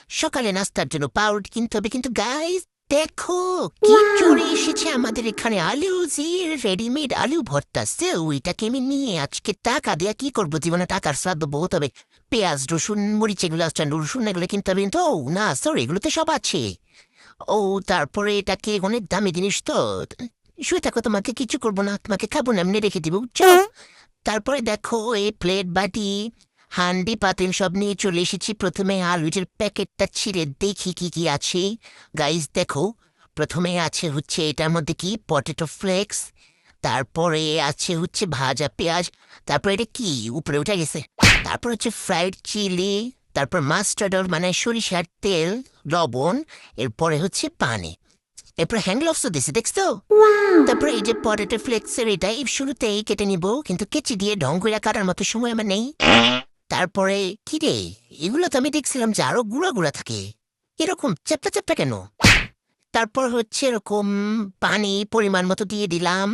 সকালে নাস্তার জন্য পাউরুটি কিনতে হবে। কিন্তু গাইস দেখো কি চলে এসেছে আমাদের এখানে, আলু জির রেডিমেড আলু ভর্তা। ওইটাকে আমি নিয়ে আজকে টাকা দিয়ে কি করবো, জীবনে টাকার শ্রাদ্ধ বহুত হবে। পেঁয়াজ রসুন মরিচ এগুলো আসছে, রসুন এগুলো কিনতে হবে। কিন্তু ও না সরি, এগুলোতে সব আছে। ও তারপরে এটাকে অনেক দামি জিনিস তো। শুয়ে থাকো, তোমাকে কিছু করবো না, তোমাকে খাবো না, এমনি রেখে দিব। চল। তারপরে দেখো এই প্লেট বাটি হান্ডি পাতিল সব নিয়ে চলে এসেছি। প্রথমে আলুর প্যাকেটটা ছিঁড়ে দেখি কি কি আছে। গাইস দেখো, প্রথমে আছে হচ্ছে এটার মধ্যে কি পটেটো ফ্লেক্স, তারপরে আছে হচ্ছে ভাজা পেঁয়াজ, তারপরে এটা কি উপরে উঠে গেছে, তারপর হচ্ছে ফ্রাইড চিলি, তারপর মাস্টার্ড অয়েল মানে সরিষার তেল, লবণ, এরপরে হচ্ছে পানি, এরপর হ্যান্ড গ্লাভসও দিছে দেখছো। তারপরে এই যে পটেটো ফ্লেক্সের এটা এই শুরুতেই কেটে নিব, কিন্তু কেচি দিয়ে ঢং করে কাটার মতো সময় আমার নেই। তারপরে কি রে, এগুলো তো আমি দেখছিলাম যে আরো গুঁড়া গুঁড়া থাকে, এরকম চ্যাপটা চ্যাপটা কেন? তারপর হচ্ছে এরকম পানি পরিমাণ মতো দিয়ে দিলাম।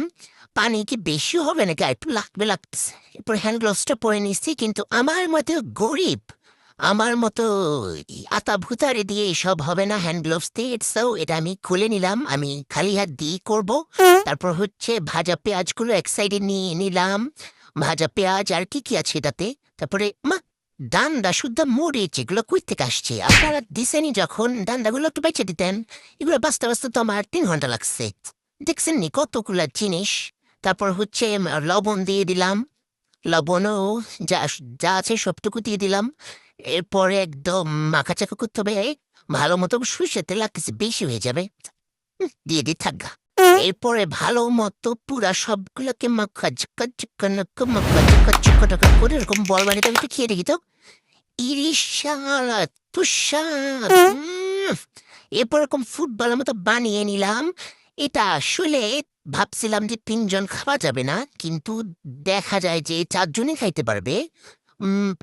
পানি কি বেশি হবে নাকি একটু লাগতেছে। এরপর হ্যান্ড গ্লাভসটা পরে নিচ্ছি, কিন্তু আমার মতো গরিব, আমার মতো আতা ভুতারে দিয়ে এসব হবে না হ্যান্ড গ্লাভস দিয়ে। সো এটা আমি খুলে নিলাম, আমি খালি হাত দিয়ে করব। তারপর হচ্ছে ভাজা পেঁয়াজগুলো এক সাইডে নিয়ে নিলাম, ভাজা পেঁয়াজ আর কি কি আছে এটাতে। তারপরে মা ডান্ডা শুদ্ধ মরিচ এগুলো কই থেকে আসছে? আপনারা দিছেনি যখন ডান্ডাগুলো একটু বেঁচে দিতেন। এগুলো বাঁচতে বাঁচতে তো আমার 3 ঘন্টা লাগছে। দেখছেন নি কতগুলা জিনিস। তারপর হচ্ছে লবণ দিয়ে দিলাম, লবণও যা যা আছে সবটুকু দিয়ে দিলাম। এরপরে একদম মাখাচাকা করতে হবে, ভালো মতো সরষের তেল লাগতেছে, বেশি হয়ে যাবে। দিয়ে দি থাকা। এরপরে ভালো মতো পুরা সবগুলোকে মাখা ঝাক্কা ঝাক্কা নাক্কা মাখা ঝাক্কা ঝাক্কা টাকা করে এরকম বল বানিয়ে আমি একটু খেয়ে দেখি তো। ইলিশ সালাদ তুষার। এরপর এরকম ফুটবলের মতো বানিয়ে নিলাম। এটা আসলে ভাবছিলাম যে 3 জন খাওয়া যাবে না, কিন্তু দেখা যায় যে 4 জনই খাইতে পারবে।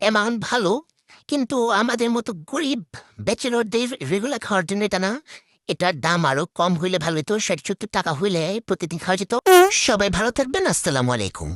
অ্যামাউন্ট ভালো, কিন্তু আমাদের মতো গরিব ব্যাচেলরদের রেগুলার খাওয়ার জন্য এটা না। এটার দাম আরো কম হইলে ভালো হতো, 60-70 টাকা হইলে প্রতিদিন খাওয়া যেত। সবাই ভালো থাকবেন, আসসালামু আলাইকুম।